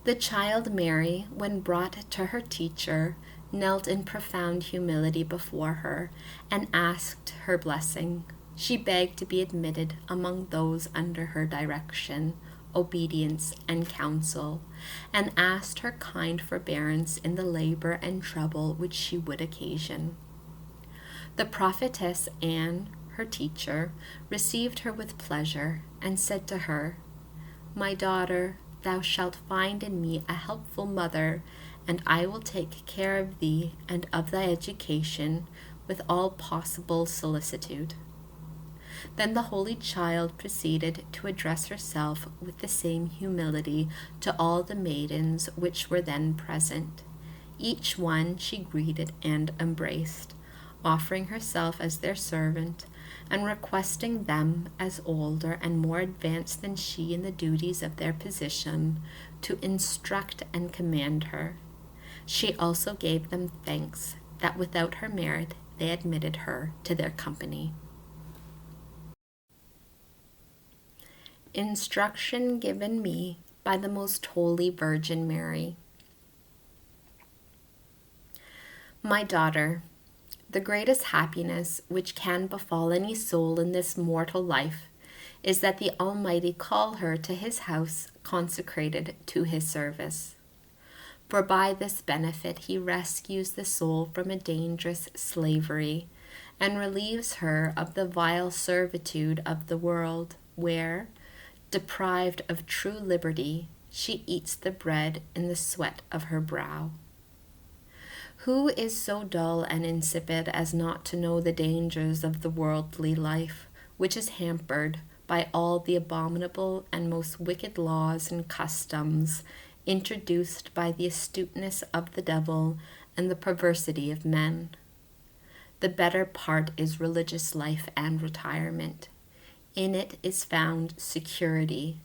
The child Mary, when brought to her teacher, knelt in profound humility before her and asked her blessing. She begged to be admitted among those under her direction, obedience, and counsel, and asked her kind forbearance in the labor and trouble which she would occasion. The prophetess Anne, her teacher, received her with pleasure and said to her, "My daughter, thou shalt find in me a helpful mother, and I will take care of thee and of thy education with all possible solicitude." Then the holy child proceeded to address herself with the same humility to all the maidens which were then present. Each one she greeted and embraced, offering herself as their servant, and requesting them, as older and more advanced than she in the duties of their position, to instruct and command her. She also gave them thanks that without her merit they admitted her to their company. Instruction given me by the Most Holy Virgin Mary. My daughter, the greatest happiness which can befall any soul in this mortal life is that the Almighty call her to his house consecrated to his service. For by this benefit he rescues the soul from a dangerous slavery and relieves her of the vile servitude of the world, where, deprived of true liberty, she eats the bread in the sweat of her brow. Who is so dull and insipid as not to know the dangers of the worldly life, which is hampered by all the abominable and most wicked laws and customs introduced by the astuteness of the devil and the perversity of men? The better part is religious life and retirement. In it is found security.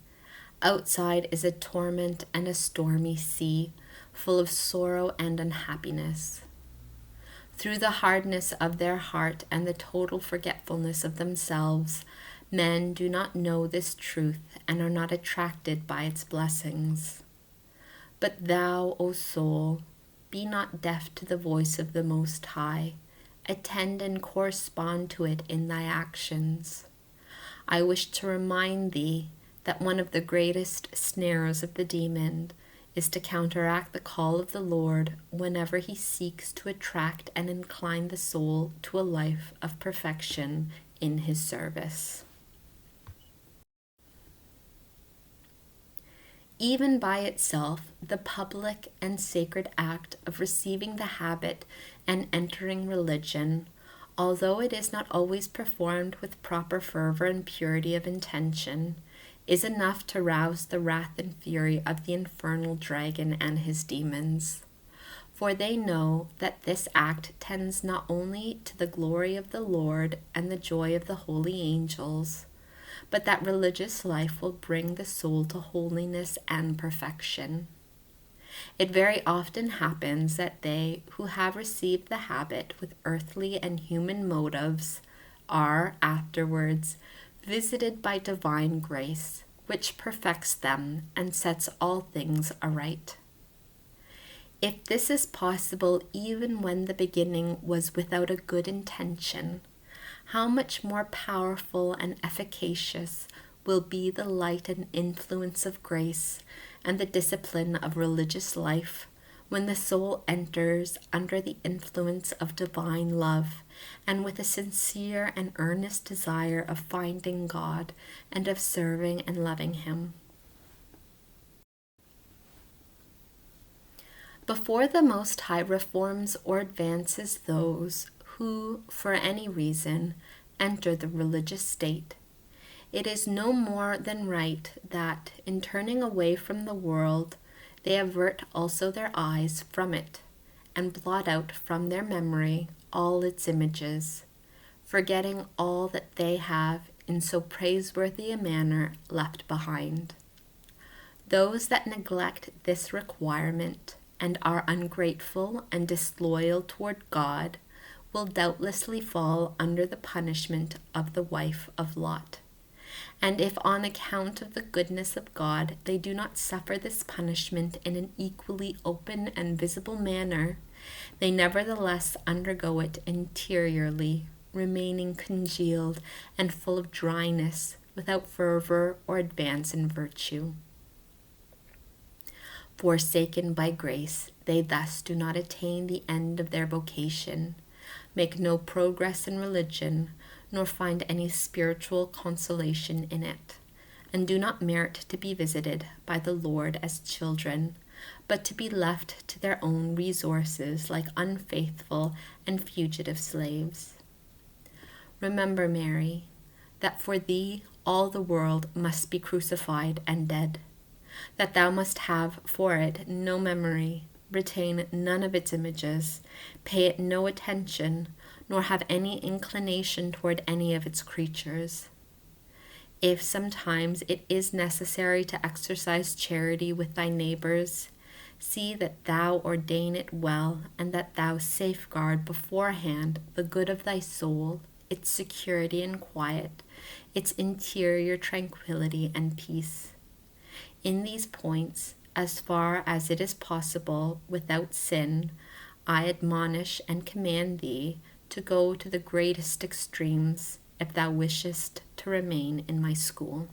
Outside is a torment and a stormy sea, full of sorrow and unhappiness. Through the hardness of their heart and the total forgetfulness of themselves, men do not know this truth and are not attracted by its blessings. But thou, O soul, be not deaf to the voice of the Most High. Attend and correspond to it in thy actions. I wish to remind thee that one of the greatest snares of the demon is to counteract the call of the Lord whenever he seeks to attract and incline the soul to a life of perfection in his service. Even by itself, the public and sacred act of receiving the habit and entering religion, although it is not always performed with proper fervor and purity of intention, is enough to rouse the wrath and fury of the infernal dragon and his demons. For they know that this act tends not only to the glory of the Lord and the joy of the holy angels, but that religious life will bring the soul to holiness and perfection. It very often happens that they who have received the habit with earthly and human motives are afterwards visited by divine grace, which perfects them and sets all things aright. If this is possible even when the beginning was without a good intention, how much more powerful and efficacious will be the light and influence of grace and the discipline of religious life when the soul enters under the influence of divine love and with a sincere and earnest desire of finding God and of serving and loving him. Before the Most High reforms or advances those who, for any reason, enter the religious state, it is no more than right that, in turning away from the world, they avert also their eyes from it, and blot out from their memory all its images, forgetting all that they have in so praiseworthy a manner left behind. Those that neglect this requirement and are ungrateful and disloyal toward God will doubtlessly fall under the punishment of the wife of Lot, And if on account of the goodness of God they do not suffer this punishment in an equally open and visible manner, they nevertheless undergo it interiorly, remaining congealed and full of dryness, without fervor or advance in virtue. Forsaken by grace, they thus do not attain the end of their vocation, make no progress in religion, nor find any spiritual consolation in it, and do not merit to be visited by the Lord as children, but to be left to their own resources like unfaithful and fugitive slaves. Remember, Mary, that for thee all the world must be crucified and dead, that thou must have for it no memory, retain none of its images, pay it no attention, nor have any inclination toward any of its creatures. If sometimes it is necessary to exercise charity with thy neighbors, see that thou ordain it well, and that thou safeguard beforehand the good of thy soul, its security and quiet, its interior tranquility and peace. In these points, as far as it is possible without sin, I admonish and command thee to go to the greatest extremes if thou wishest to remain in my school.